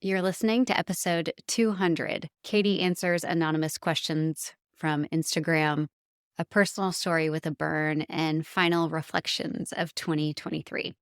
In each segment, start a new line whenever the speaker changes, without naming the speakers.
You're listening to episode 200. Katie answers anonymous questions from Instagram, a personal story with a burn, and final reflections of 2023.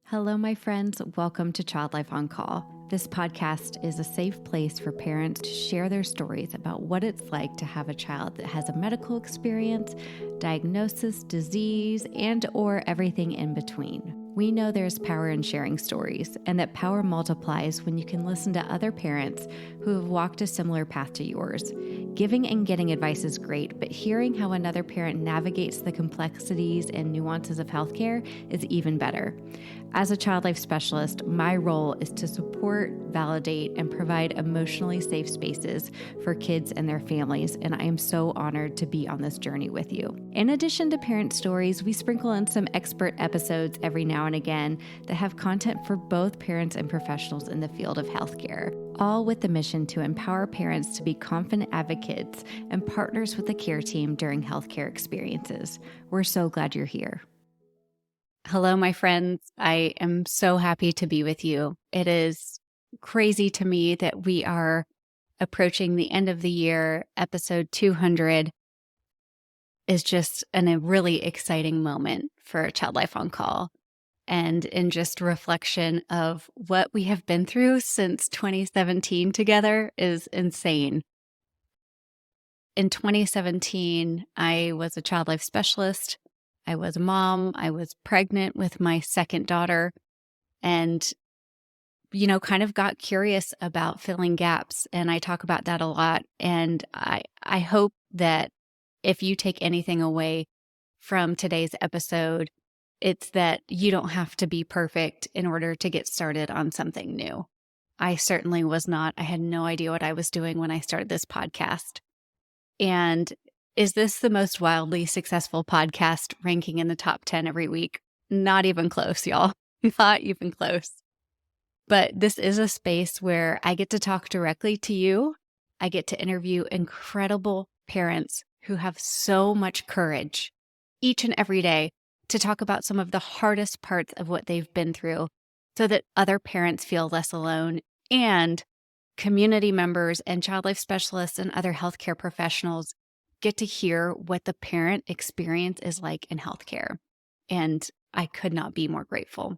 Hello, my friends. Welcome to Child Life on Call. This podcast is a safe place for parents to share their stories about what it's like to have a child that has a medical experience, diagnosis, disease, and or everything in between. We know there's power in sharing stories, and that power multiplies when you can listen to other parents who have walked a similar path to yours. Giving and getting advice is great, but hearing how another parent navigates the complexities and nuances of healthcare is even better. As a child life specialist, my role is to support, validate, and provide emotionally safe spaces for kids and their families, and I am so honored to be on this journey with you. In addition to parent stories, we sprinkle in some expert episodes every now and again that have content for both parents and professionals in the field of healthcare, all with the mission to empower parents to be confident advocates and partners with the care team during healthcare experiences. We're so glad you're here. Hello, my friends. I am so happy to be with you. It is crazy to me that we are approaching the end of the year. Episode 200 is just a really exciting moment for Child Life on Call. And in just reflection of what we have been through since 2017 together is insane. In 2017, I was a child life specialist. I was a mom. I was pregnant with my second daughter and, kind of got curious about filling gaps. And I talk about that a lot. And I hope that if you take anything away from today's episode, it's that you don't have to be perfect in order to get started on something new. I certainly was not. I had no idea what I was doing when I started this podcast. And is this the most wildly successful podcast ranking in the top 10 every week? Not even close, y'all. Not even close. But this is a space where I get to talk directly to you. I get to interview incredible parents who have so much courage each and every day to talk about some of the hardest parts of what they've been through so that other parents feel less alone, and community members and child life specialists and other healthcare professionals get to hear what the parent experience is like in healthcare. And I could not be more grateful.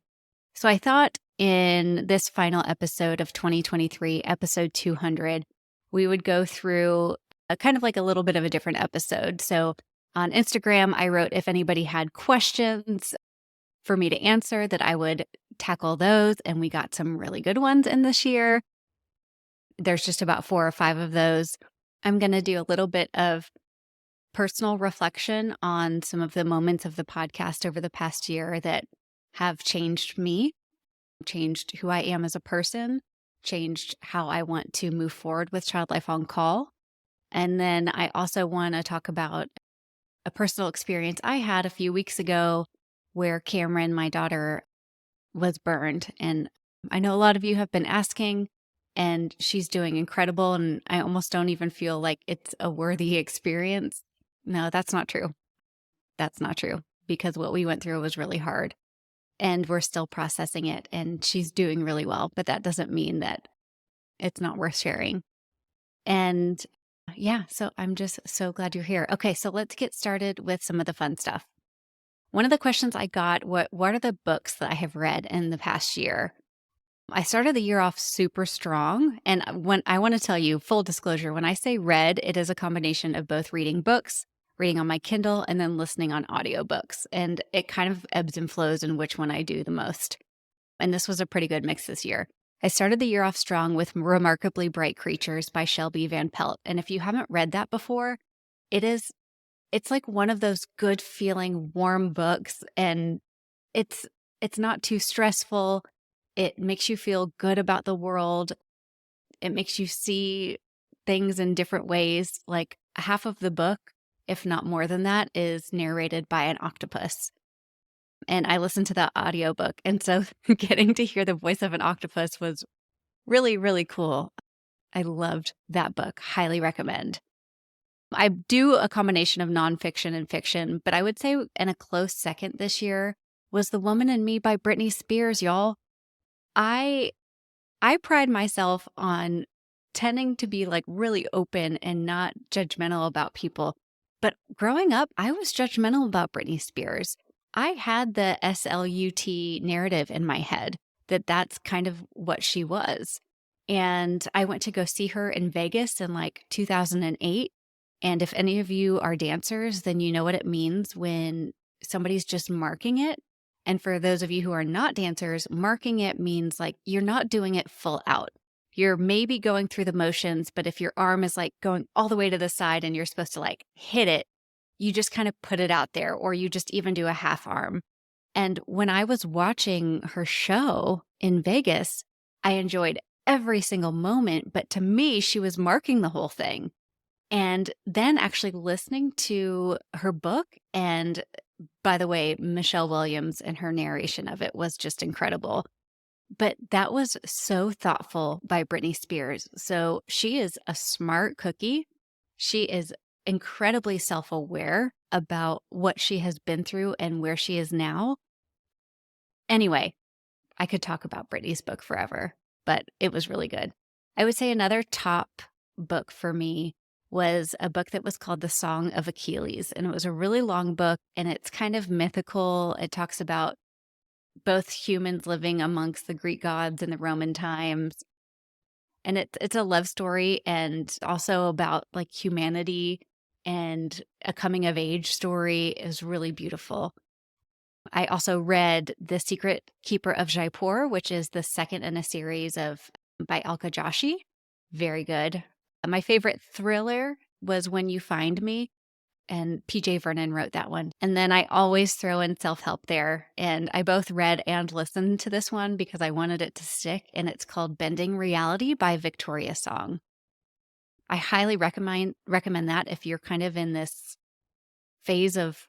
So I thought in this final episode of 2023, episode 200, we would go through a kind of like a little bit of a different episode. So on Instagram, I wrote if anybody had questions for me to answer, that I would tackle those. And we got some really good ones in this year. There's just about 4 or 5 of those. I'm going to do a little bit of personal reflection on some of the moments of the podcast over the past year that have changed me, changed who I am as a person, changed how I want to move forward with Child Life on Call. And then I also want to talk about a personal experience I had a few weeks ago where Cameron, my daughter, was burned. And I know a lot of you have been asking, and she's doing incredible. And I almost don't even feel like it's a worthy experience. No, that's not true. That's not true, because what we went through was really hard and we're still processing it, and she's doing really well, but that doesn't mean that it's not worth sharing. And yeah, so I'm just so glad you're here. Okay, so let's get started with some of the fun stuff. One of the questions I got, what are the books that I have read in the past year? I started the year off super strong. And when I want to tell you, full disclosure, when I say read, it is a combination of both reading books, reading on my Kindle, and then listening on audiobooks. And it kind of ebbs and flows in which one I do the most. And this was a pretty good mix this year. I started the year off strong with Remarkably Bright Creatures by Shelby Van Pelt. And if you haven't read that before, it's like one of those good feeling, warm books. And it's not too stressful. It makes you feel good about the world. It makes you see things in different ways. Like half of the book, if not more than that, is narrated by an octopus. And I listened to the audiobook. And so getting to hear the voice of an octopus was really, really cool. I loved that book. Highly recommend. I do a combination of nonfiction and fiction, but I would say in a close second this year was The Woman in Me by Britney Spears, y'all. I I pride myself on tending to be like really open and not judgmental about people. But growing up, I was judgmental about Britney Spears. I had the SLUT narrative in my head that that's kind of what she was. And I went to go see her in Vegas in like 2008. And if any of you are dancers, then you know what it means when somebody's just marking it. And for those of you who are not dancers, marking it means like you're not doing it full out. You're maybe going through the motions, but if your arm is like going all the way to the side and you're supposed to like hit it, you just kind of put it out there, or you just even do a half arm. And when I was watching her show in Vegas, I enjoyed every single moment. But to me, she was marking the whole thing. And then actually listening to her book, and by the way, Michelle Williams and her narration of it was just incredible. But that was so thoughtful by Britney Spears. So she is a smart cookie. She is incredibly self aware about what she has been through and where she is now. Anyway, I could talk about Britney's book forever, but it was really good. I would say another top book for me was a book that was called The Song of Achilles. And it was a really long book, and it's kind of mythical. It talks about both humans living amongst the Greek gods in the Roman times. And it's a love story, and also about like humanity, and a coming of age story. Is really beautiful. I also read The Secret Keeper of Jaipur, which is the second in a series of by Alka Joshi. Very good. My favorite thriller was When You Find Me, and PJ Vernon wrote that one. And then I always throw in self-help there. And I both read and listened to this one because I wanted it to stick. And it's called Bending Reality by Victoria Song. I highly recommend that if you're kind of in this phase of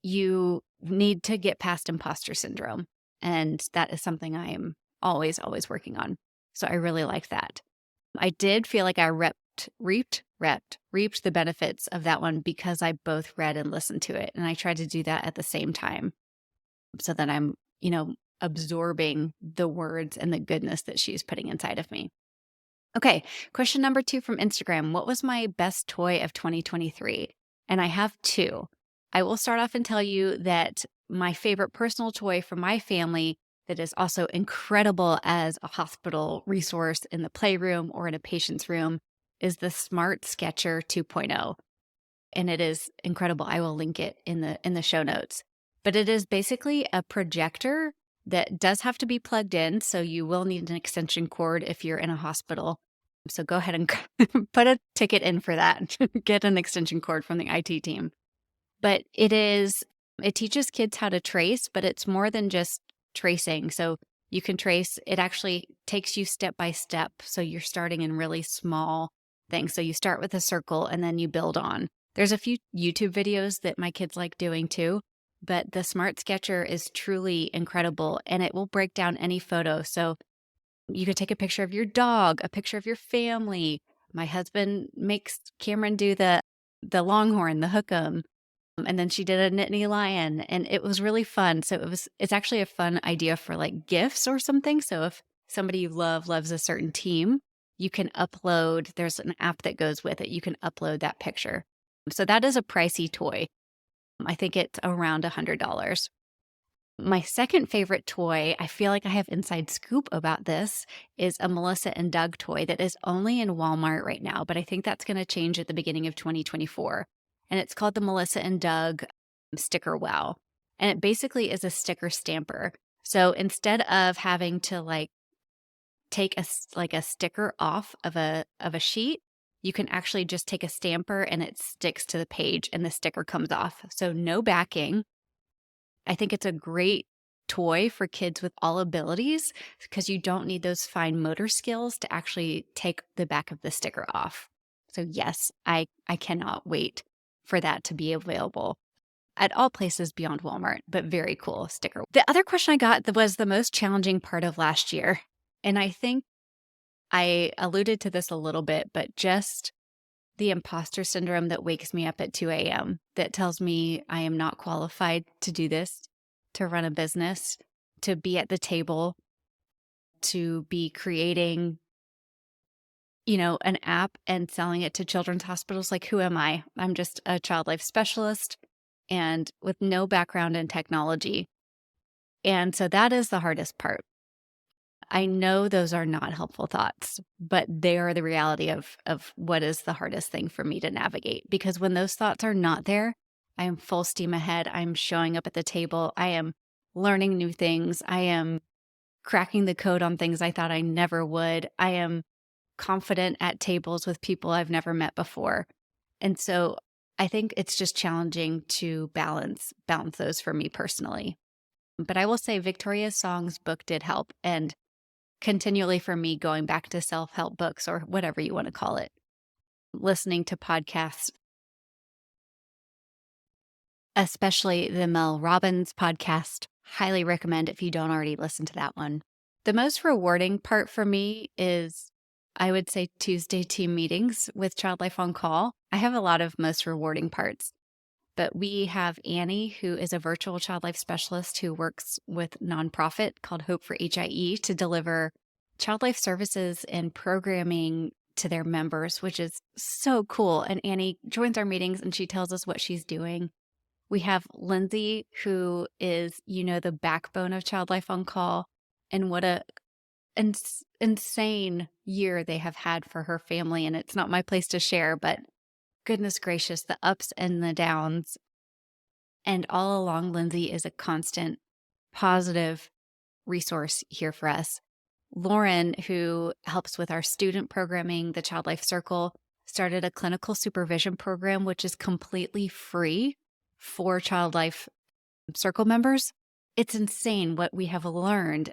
you need to get past imposter syndrome. And that is something I am always, always working on. So I really like that. I did feel like I reaped the benefits of that one because I both read and listened to it. And I tried to do that at the same time so that I'm, absorbing the words and the goodness that she's putting inside of me. Okay. Question number 2 from Instagram. What was my best toy of 2023? And I have 2. I will start off and tell you that my favorite personal toy for my family that is also incredible as a hospital resource in the playroom or in a patient's room is the Smart Sketcher 2.0. And it is incredible. I will link it in the show notes. But it is basically a projector that does have to be plugged in. So you will need an extension cord if you're in a hospital. So go ahead and put a ticket in for that. Get an extension cord from the IT team. But it teaches kids how to trace, but it's more than just tracing. So you can trace, it actually takes you step by step. So you're starting in really small things. So you start with a circle and then you build on. There's a few YouTube videos that my kids like doing too, but the Smart Sketcher is truly incredible, and it will break down any photo. So you could take a picture of your dog, a picture of your family. My husband makes Cameron do the longhorn, the hook'em. And then she did a Nittany lion, and it was really fun. So it's actually a fun idea for like gifts or something. So if somebody you loves a certain team, you can upload, there's an app that goes with it. You can upload that picture. So that is a pricey toy. I think it's around $100. My second favorite toy, I feel like I have inside scoop about this, is a Melissa and Doug toy that is only in Walmart right now, but I think that's going to change at the beginning of 2024. And it's called the Melissa and Doug Sticker Wow. And it basically is a sticker stamper. So instead of having to like take a sticker off of a sheet, you can actually just take a stamper and it sticks to the page and the sticker comes off. So no backing. I think it's a great toy for kids with all abilities because you don't need those fine motor skills to actually take the back of the sticker off. So yes, I cannot wait for that to be available at all places beyond Walmart, but very cool sticker. The other question I got was the most challenging part of last year. And I think I alluded to this a little bit, but just the imposter syndrome that wakes me up at 2 a.m. that tells me I am not qualified to do this, to run a business, to be at the table, to be creating, an app and selling it to children's hospitals. Like, who am I? I'm just a child life specialist and with no background in technology. And so that is the hardest part. I know those are not helpful thoughts, but they are the reality of what is the hardest thing for me to navigate. Because when those thoughts are not there, I am full steam ahead. I'm showing up at the table. I am learning new things. I am cracking the code on things I thought I never would. I am confident at tables with people I've never met before. And so I think it's just challenging to balance those for me personally. But I will say Victoria Song's book did help, and continually for me going back to self-help books or whatever you want to call it, listening to podcasts, especially the Mel Robbins podcast. Highly recommend if you don't already listen to that one. The most rewarding part for me is, I would say, Tuesday team meetings with Child Life on Call. I have a lot of most rewarding parts, but we have Annie, who is a virtual child life specialist who works with a nonprofit called Hope for HIE to deliver child life services and programming to their members, which is so cool. And Annie joins our meetings and she tells us what she's doing. We have Lindsay, who is, the backbone of Child Life on Call, and what a insane year they have had for her family. And it's not my place to share, but goodness gracious, the ups and the downs. And all along, Lindsay is a constant positive resource here for us. Lauren, who helps with our student programming, the Child Life Circle, started a clinical supervision program, which is completely free for Child Life Circle members. It's insane what we have learned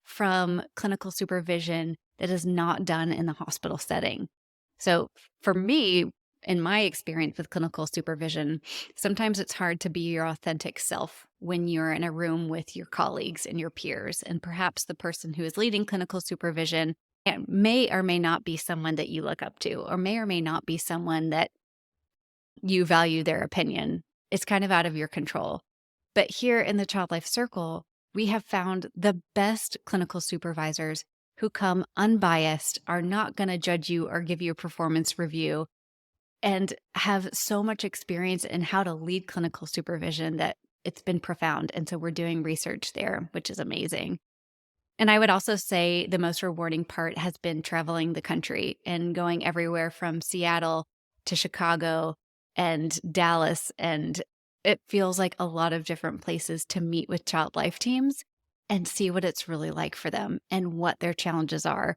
from clinical supervision that is not done in the hospital setting. So for me, in my experience with clinical supervision, sometimes it's hard to be your authentic self when you're in a room with your colleagues and your peers. And perhaps the person who is leading clinical supervision may or may not be someone that you look up to, or may not be someone that you value their opinion. It's kind of out of your control. But here in the Child Life Circle, we have found the best clinical supervisors who come unbiased, are not going to judge you or give you a performance review, and have so much experience in how to lead clinical supervision that it's been profound. And so we're doing research there, which is amazing. And I would also say the most rewarding part has been traveling the country and going everywhere from Seattle to Chicago and Dallas. And it feels like a lot of different places to meet with child life teams and see what it's really like for them and what their challenges are,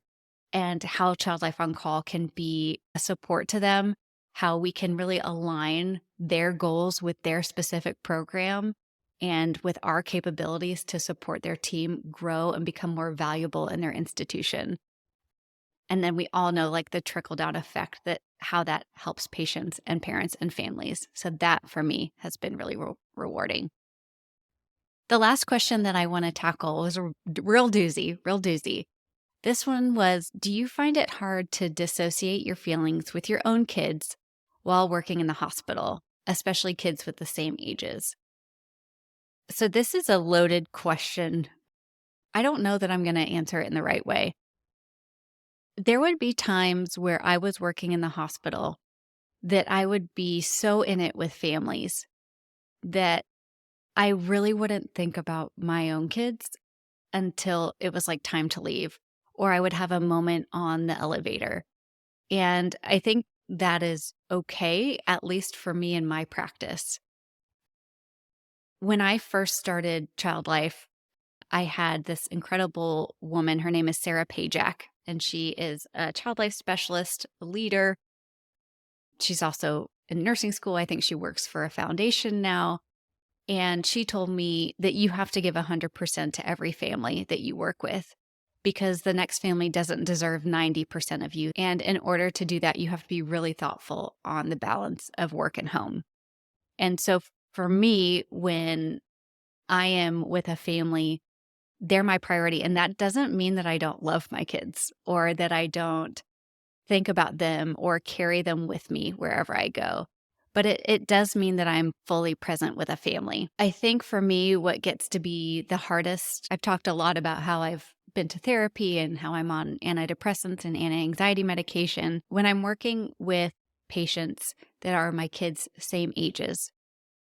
and how Child Life on Call can be a support to them, how we can really align their goals with their specific program and with our capabilities to support their team grow and become more valuable in their institution. And then we all know, like, the trickle-down effect, that how that helps patients and parents and families. So that for me has been really rewarding. The last question that I want to tackle was a real doozy. This one was, do you find it hard to dissociate your feelings with your own kids while working in the hospital, especially kids with the same ages? So this is a loaded question. I don't know that I'm going to answer it in the right way. There would be times where I was working in the hospital that I would be so in it with families that I really wouldn't think about my own kids until it was like time to leave, or I would have a moment on the elevator. And I think that is okay, at least for me in my practice. When I first started Child Life, I had this incredible woman. Her name is Sarah Pajak, and she is a child life specialist, leader. She's also in nursing school. I think she works for a foundation now. And she told me that you have to give 100% to every family that you work with, because the next family doesn't deserve 90% of you. And in order to do that, you have to be really thoughtful on the balance of work and home. And so for me, when I am with a family, they're my priority. And that doesn't mean that I don't love my kids or that I don't think about them or carry them with me wherever I go. But it does mean that I'm fully present with a family. I think for me, what gets to be the hardest, I've talked a lot about how I've been to therapy and how I'm on antidepressants and anti-anxiety medication. When I'm working with patients that are my kids' same ages,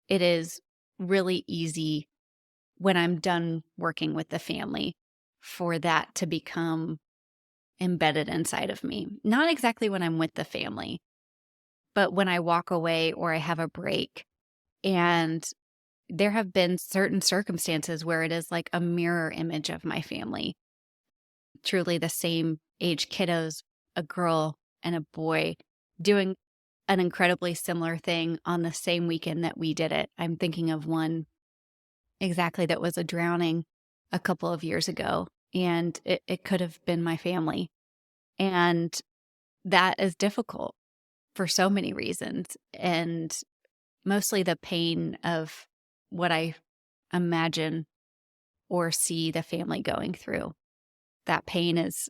it is really easy when I'm done working with the family for that to become embedded inside of me. Not exactly when I'm with the family, but when I walk away or I have a break. And there have been certain circumstances where it is like a mirror image of my family. Truly the same age kiddos, a girl and a boy, doing an incredibly similar thing on the same weekend that we did it. I'm thinking of one exactly that was a drowning a couple of years ago, and it could have been my family. And that is difficult for so many reasons. And mostly the pain of what I imagine or see the family going through. That pain is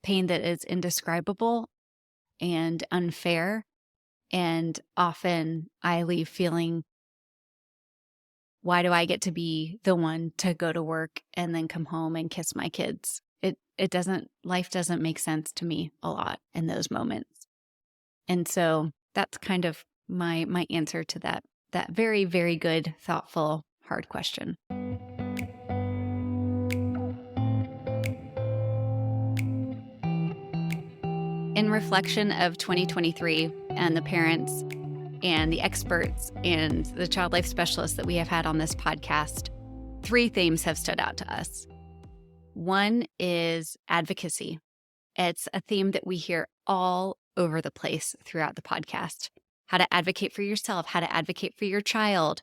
pain that is indescribable and unfair. And often I leave feeling, why do I get to be the one to go to work and then come home and kiss my kids? Life doesn't make sense to me a lot in those moments. And so that's kind of my answer to that very, very good, thoughtful, hard question. In reflection of 2023 and the parents and the experts and the child life specialists that we have had on this podcast, 3 themes have stood out to us. One is advocacy. It's a theme that we hear all over the place throughout the podcast. How to advocate for yourself, how to advocate for your child,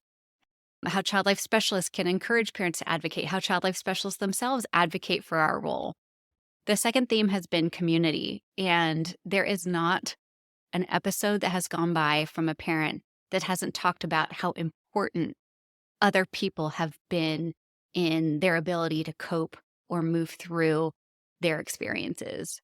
how child life specialists can encourage parents to advocate, how child life specialists themselves advocate for our role. The second theme has been community, and there is not an episode that has gone by from a parent that hasn't talked about how important other people have been in their ability to cope or move through their experiences.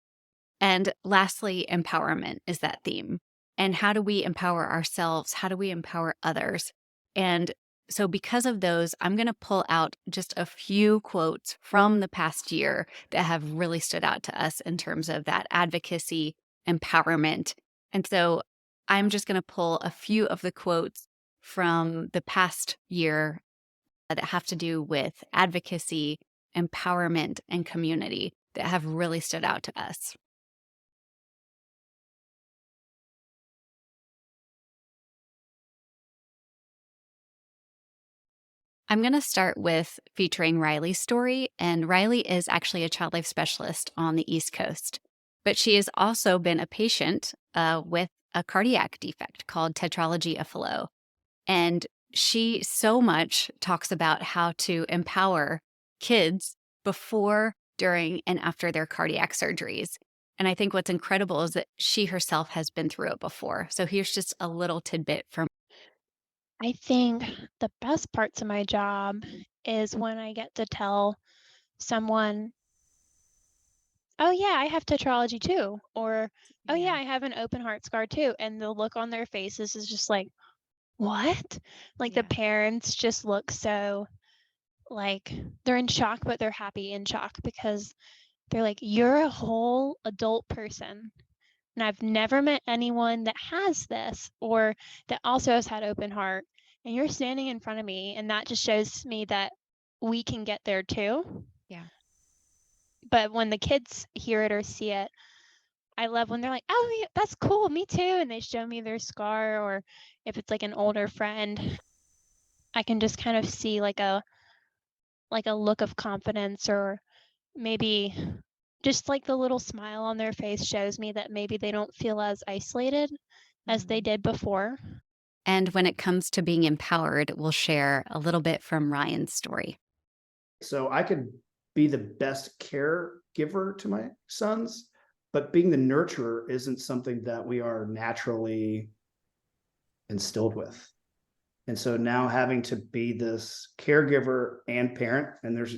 And lastly, empowerment is that theme. And how do we empower ourselves? How do we empower others? And so because of those, I'm going to pull out just a few quotes from the past year that have really stood out to us in terms of that advocacy, empowerment. And so I'm just going to pull a few of the quotes from the past year that have to do with advocacy, empowerment, and community that have really stood out to us. I'm going to start with featuring Riley's story, and Riley is actually a child life specialist on the East Coast, but she has also been a patient with a cardiac defect called tetralogy of Fallot. And she so much talks about how to empower kids before, during, and after their cardiac surgeries. And I think what's incredible is that she herself has been through it before. So here's just a little tidbit from.
I think the best parts of my job is when I get to tell someone, oh, yeah, I have tetralogy too. Or, oh, yeah, I have an open heart scar too. And the look on their faces is just like, what? Like the parents just look so like they're in shock, but they're happy in shock because they're like, you're a whole adult person. And I've never met anyone that has this or that also has had open heart. And you're standing in front of me. And that just shows me that we can get there too.
Yeah.
But when the kids hear it or see it, I love when they're like, oh, yeah, that's cool. Me too. And they show me their scar. Or if it's like an older friend, I can just kind of see like a look of confidence, or maybe just like the little smile on their face shows me that maybe they don't feel as isolated as they did before.
And when it comes to being empowered, we'll share a little bit from Ryan's story.
So I could be the best caregiver to my sons, but being the nurturer isn't something that we are naturally instilled with. And so now having to be this caregiver and parent, and there's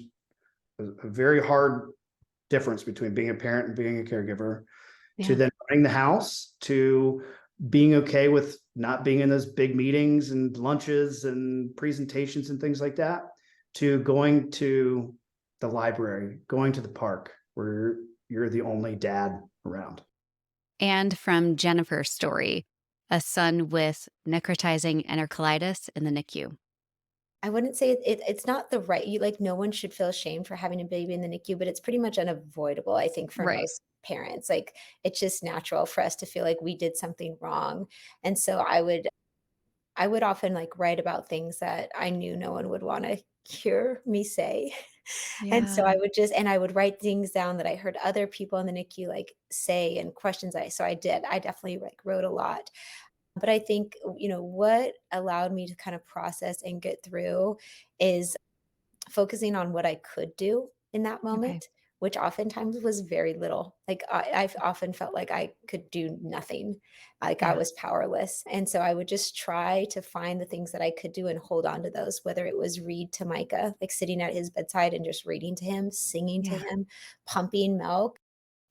a very hard difference between being a parent and being a caregiver, to then running the house, to being okay with not being in those big meetings and lunches and presentations and things like that, to going to the library, going to the park where you're the only dad around.
And from Jennifer's story, a son with necrotizing enterocolitis in the NICU.
I wouldn't say it's not the right you like, no one should feel ashamed for having a baby in the NICU, but it's pretty much unavoidable, I think, for
Right.
most parents. Like, it's just natural for us to feel like we did something wrong, and so I would often, like, write about things that I knew no one would wanna hear me say, and so
Yeah.
I would write things down that I heard other people in the NICU, like, say and questions I did. I definitely, like, wrote a lot. But I think, what allowed me to kind of process and get through is focusing on what I could do in that
Okay.
moment, which oftentimes was very little. Like, I've often felt like I could do nothing, like I
Yeah.
was powerless. And so I would just try to find the things that I could do and hold on to those, whether it was read to Micah, like sitting at his bedside and just reading to him, singing to
Yeah.
him, pumping milk.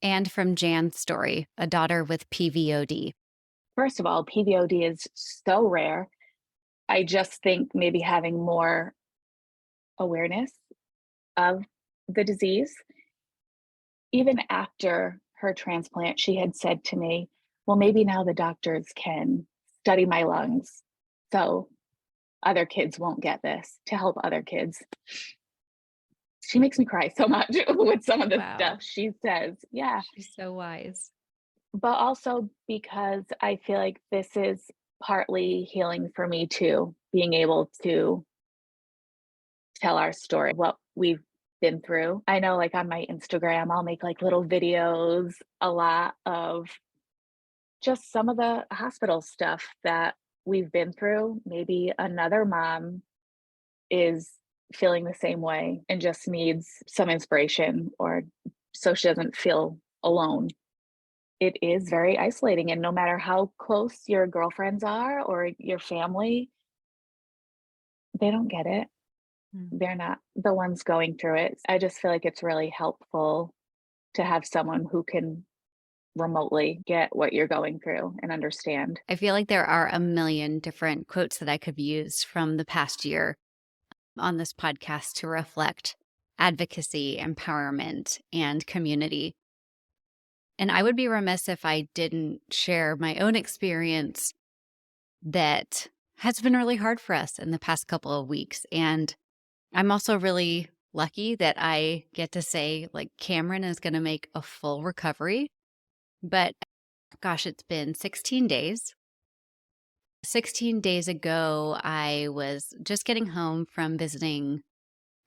And from Jan's story, a daughter with PVOD.
First of all, PVOD is so rare. I just think maybe having more awareness of the disease. Even after her transplant, she had said to me, well, maybe now the doctors can study my lungs so other kids won't get this to help other kids. She makes me cry so much with some of the
Wow.
stuff she says. Yeah.
She's so wise.
But also because I feel like this is partly healing for me too, being able to tell our story, what we've been through. I know, like, on my Instagram, I'll make, like, little videos, a lot of just some of the hospital stuff that we've been through. Maybe another mom is feeling the same way and just needs some inspiration or so she doesn't feel alone. It is very isolating, and no matter how close your girlfriends are or your family, they don't get it.
Mm.
They're not the ones going through it. I just feel like it's really helpful to have someone who can remotely get what you're going through and understand.
I feel like there are a million different quotes that I could use from the past year on this podcast to reflect advocacy, empowerment, and community. And I would be remiss if I didn't share my own experience that has been really hard for us in the past couple of weeks. And I'm also really lucky that I get to say, like, Cameron is going to make a full recovery. But gosh, it's been 16 days. 16 days ago, I was just getting home from visiting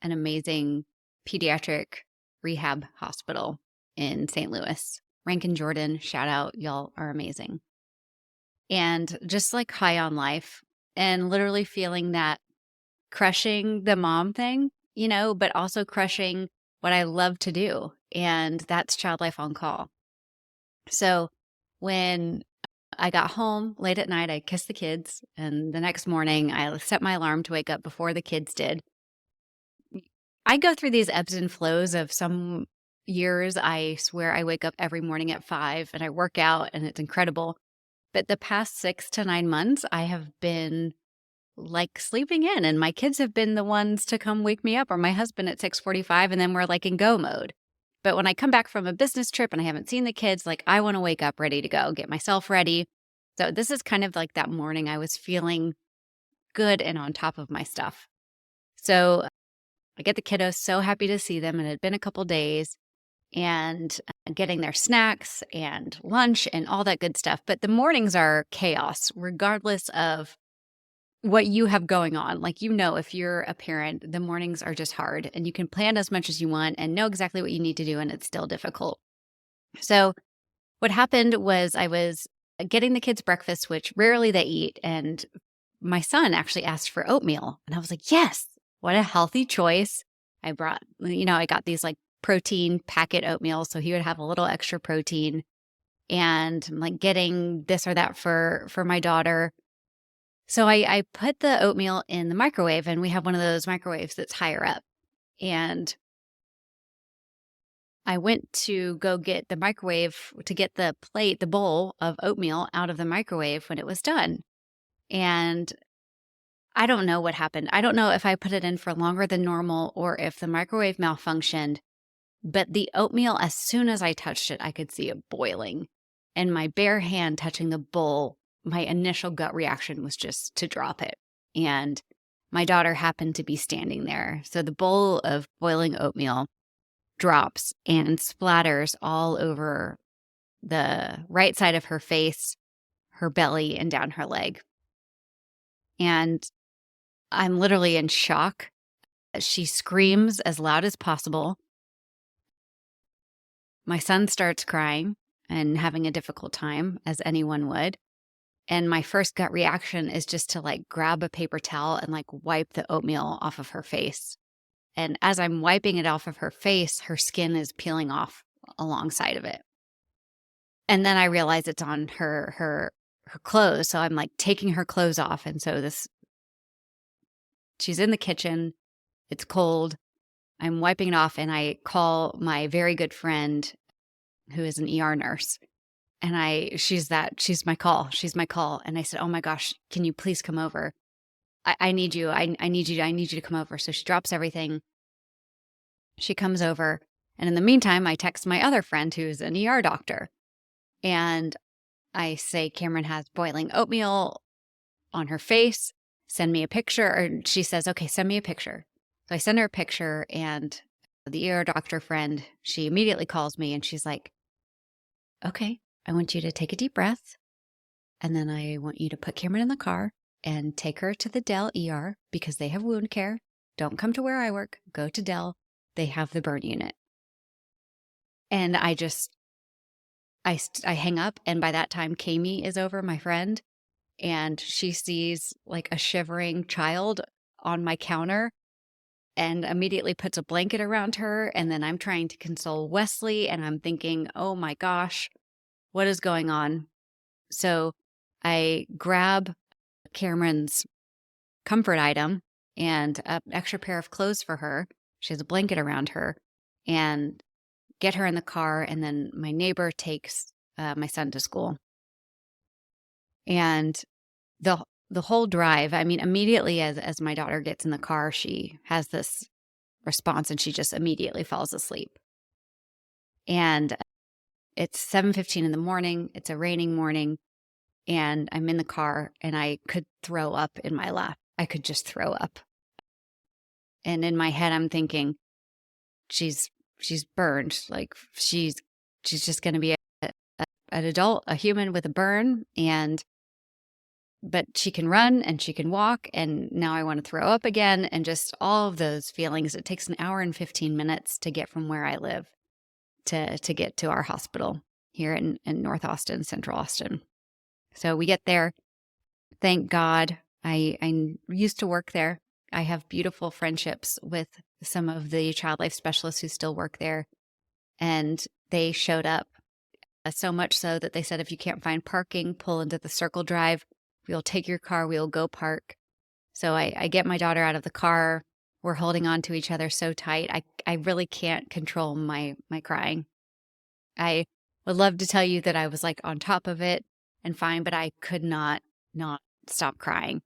an amazing pediatric rehab hospital in St. Louis. Rankin Jordan, shout out. Y'all are amazing. And just like high on life and literally feeling that crushing the mom thing, but also crushing what I love to do. And that's Child Life on Call. So when I got home late at night, I kissed the kids. And the next morning, I set my alarm to wake up before the kids did. I go through these ebbs and flows of some years. I swear I wake up every morning at 5 and I work out and it's incredible. But the past 6 to 9 months, I have been like sleeping in, and my kids have been the ones to come wake me up, or my husband at 6:45, and then we're like in go mode. But when I come back from a business trip and I haven't seen the kids, like I want to wake up ready to go, get myself ready. So this is kind of like that morning I was feeling good and on top of my stuff. So I get the kiddos, so happy to see them. And it had been a couple days and getting their snacks and lunch and all that good stuff. But the mornings are chaos, regardless of what you have going on. Like, if you're a parent, the mornings are just hard and you can plan as much as you want and know exactly what you need to do, and it's still difficult. So what happened was I was getting the kids breakfast, which rarely they eat. And my son actually asked for oatmeal. And I was like, yes, what a healthy choice. I brought, I got these like protein packet oatmeal. So he would have a little extra protein. And I'm like getting this or that for my daughter. So I put the oatmeal in the microwave, and we have one of those microwaves that's higher up. And I went to go get the microwave to get the bowl of oatmeal out of the microwave when it was done. And I don't know what happened. I don't know if I put it in for longer than normal or if the microwave malfunctioned, but the oatmeal, as soon as I touched it, I could see it boiling. And my bare hand touching the bowl, my initial gut reaction was just to drop it. And my daughter happened to be standing there. So the bowl of boiling oatmeal drops and splatters all over the right side of her face, her belly, and down her leg. And I'm literally in shock. She screams as loud as possible. My son starts crying and having a difficult time, as anyone would. And my first gut reaction is just to like grab a paper towel and like wipe the oatmeal off of her face. And as I'm wiping it off of her face, her skin is peeling off alongside of it. And then I realize it's on her clothes. So I'm like taking her clothes off. And so she's in the kitchen. It's cold. I'm wiping it off and I call my very good friend who is an ER nurse. And she's my call. She's my call. And I said, oh my gosh, can you please come over? I need you. I need you. I need you to come over. So she drops everything. She comes over. And in the meantime, I text my other friend who's an ER doctor. And I say, Cameron has boiling oatmeal on her face. Send me a picture. Or she says, okay, send me a picture. So I send her a picture and the ER doctor friend, she immediately calls me and she's like, okay, I want you to take a deep breath. And then I want you to put Cameron in the car and take her to the Dell ER because they have wound care. Don't come to where I work. Go to Dell. They have the burn unit. And I hang up. And by that time, Kami is over, my friend, and she sees like a shivering child on my counter and immediately puts a blanket around her. And then I'm trying to console Wesley and I'm thinking, oh my gosh, what is going on? So I grab Cameron's comfort item and an extra pair of clothes for her. She has a blanket around her and get her in the car. And then my neighbor takes my son to school. And the whole drive, I mean, immediately as my daughter gets in the car, she has this response and she just immediately falls asleep. And it's 7:15 in the morning. It's a raining morning. And I'm in the car and I could throw up in my lap. I could just throw up. And in my head, I'm thinking, she's burned. Like she's just going to be an adult, a human with a burn. But she can run and she can walk. And now I want to throw up again. And just all of those feelings. It takes an hour and 15 minutes to get from where I live to get to our hospital here in North Austin, Central Austin. So we get there. Thank God. I used to work there. I have beautiful friendships with some of the child life specialists who still work there. And they showed up so much so that they said, if you can't find parking, pull into the Circle Drive. We'll take your car. We'll go park. So I get my daughter out of the car. We're holding on to each other so tight. I really can't control my crying. I would love to tell you that I was like on top of it and fine, but I could not stop crying,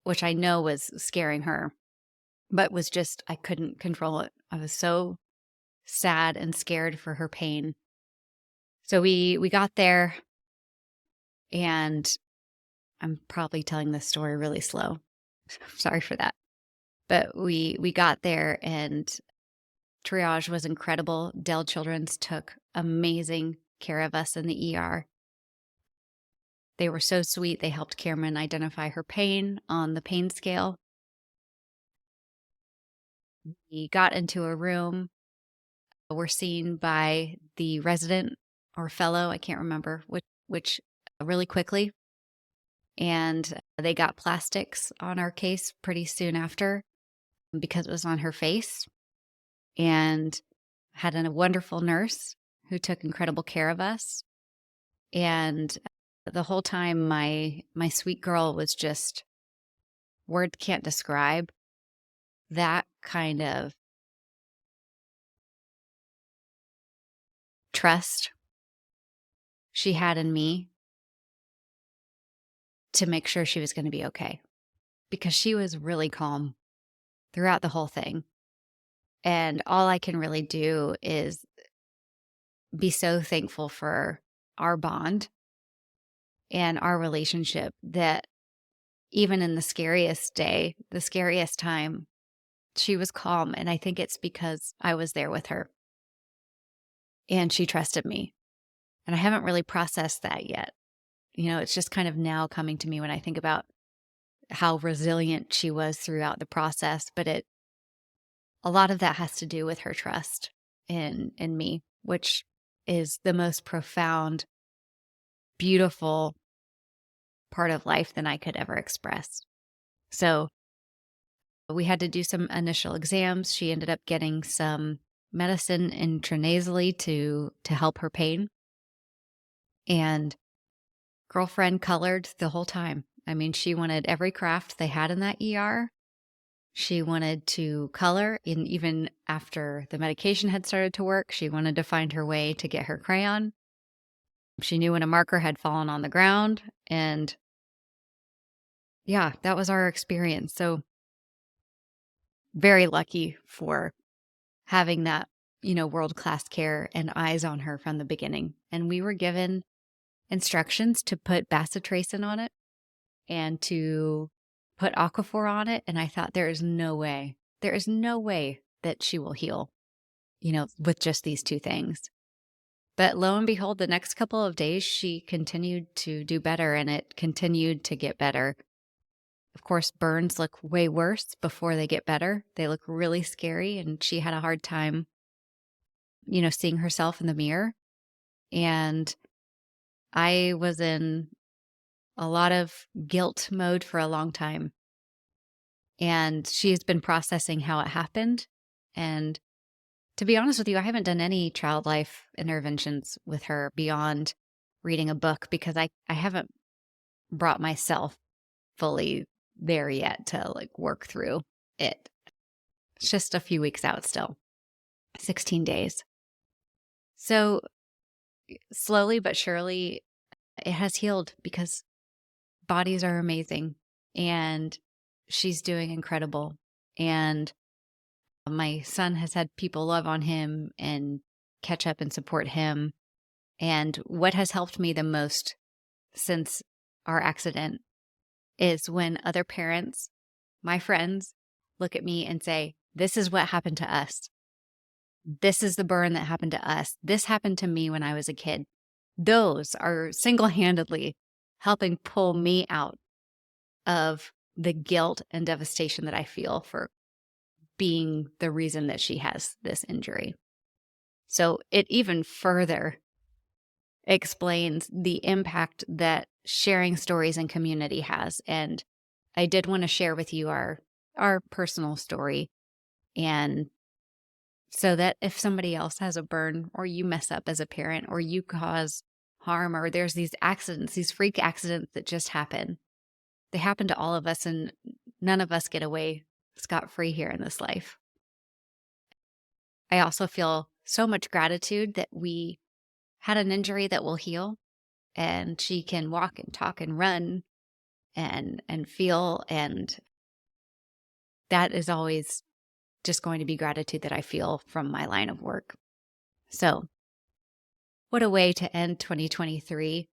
which I know was scaring her, but was just, I couldn't control it. I was so sad and scared for her pain. So we got there, and I'm probably telling this story really slow. Sorry for that. But we got there and triage was incredible. Dell Children's took amazing care of us in the ER. They were so sweet. They helped Cameron identify her pain on the pain scale. We got into a room. We're seen by the resident or fellow, I can't remember which really quickly. And they got plastics on our case pretty soon after because it was on her face. And had a wonderful nurse who took incredible care of us. And the whole time, my sweet girl was just, words can't describe that kind of trust she had in me to make sure she was going to be okay. because she was really calm throughout the whole thing. And all I can really do is be so thankful for our bond and our relationship that even in the scariest day, the scariest time, she was calm. And I think it's because I was there with her and she trusted me. And I haven't really processed that yet. It's just kind of now coming to me when I think about how resilient she was throughout the process. But a lot of that has to do with her trust in me, which is the most profound, beautiful part of life than I could ever express. So we had to do some initial exams. She ended up getting some medicine intranasally to help her pain. And girlfriend colored the whole time. I mean, she wanted every craft they had in that ER. She wanted to color, and even after the medication had started to work, she wanted to find her way to get her crayon. She knew when a marker had fallen on the ground. And yeah, that was our experience. So very lucky for having that, world-class care and eyes on her from the beginning. And we were given instructions to put bacitracin on it and to put Aquaphor on it. And I thought, there is no way that she will heal, with just these two things. But lo and behold, the next couple of days, she continued to do better and it continued to get better. Of course, burns look way worse before they get better. They look really scary. And she had a hard time, seeing herself in the mirror. And I was in a lot of guilt mode for a long time. And she's been processing how it happened. And to be honest with you, I haven't done any child life interventions with her beyond reading a book because I haven't brought myself fully there yet to work through it. It's just a few weeks out still, 16 days. So slowly but surely it has healed because bodies are amazing and she's doing incredible. And my son has had people love on him and catch up and support him. And what has helped me the most since our accident is when other parents, my friends, look at me and say, this is what happened to us. This is the burn that happened to us. This happened to me when I was a kid. Those are single-handedly helping pull me out of the guilt and devastation that I feel for being the reason that she has this injury. So it even further explains the impact that sharing stories in community has. And I did want to share with you our personal story. And so that if somebody else has a burn or you mess up as a parent or you cause harm or there's these accidents, these freak accidents that just happen, they happen to all of us and none of us get away scot-free here in this life. I also feel so much gratitude that we had an injury that will heal and she can walk and talk and run and feel. And that is always just going to be gratitude that I feel from my line of work. So what a way to end 2023.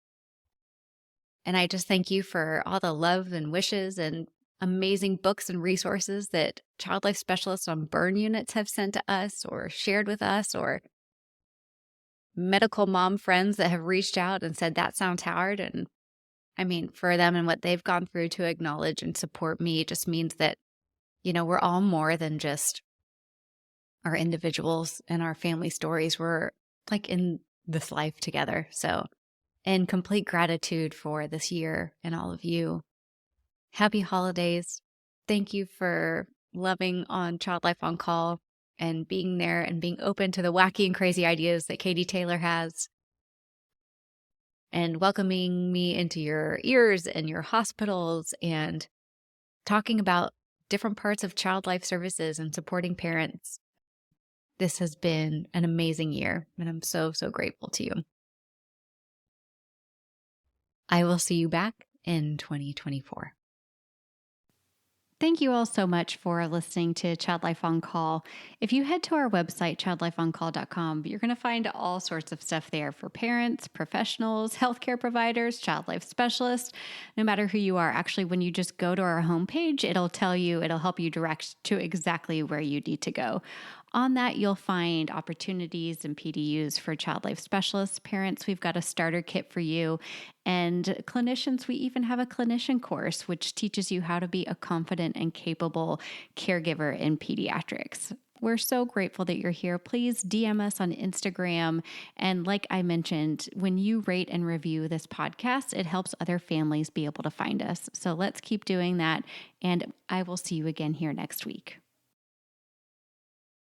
And I just thank you for all the love and wishes and amazing books and resources that child life specialists on burn units have sent to us or shared with us, or medical mom friends that have reached out and said, that sounds hard. And I mean, for them and what they've gone through to acknowledge and support me just means that, we're all more than just our individuals and our family stories. We're in this life together. So, in complete gratitude for this year and all of you. Happy holidays. Thank you for loving on Child Life on Call and being there and being open to the wacky and crazy ideas that Katie Taylor has and welcoming me into your ears and your hospitals and talking about different parts of child life services and supporting parents. This has been an amazing year, and I'm so, so grateful to you. I will see you back in 2024. Thank you all so much for listening to Child Life on Call. If you head to our website, childlifeoncall.com, you're going to find all sorts of stuff there for parents, professionals, healthcare providers, child life specialists, no matter who you are. Actually, when you just go to our homepage, it'll help you direct to exactly where you need to go. On that, you'll find opportunities and PDUs for child life specialists. Parents, we've got a starter kit for you. And clinicians, we even have a clinician course, which teaches you how to be a confident and capable caregiver in pediatrics. We're so grateful that you're here. Please DM us on Instagram. And like I mentioned, when you rate and review this podcast, it helps other families be able to find us. So let's keep doing that. And I will see you again here next week.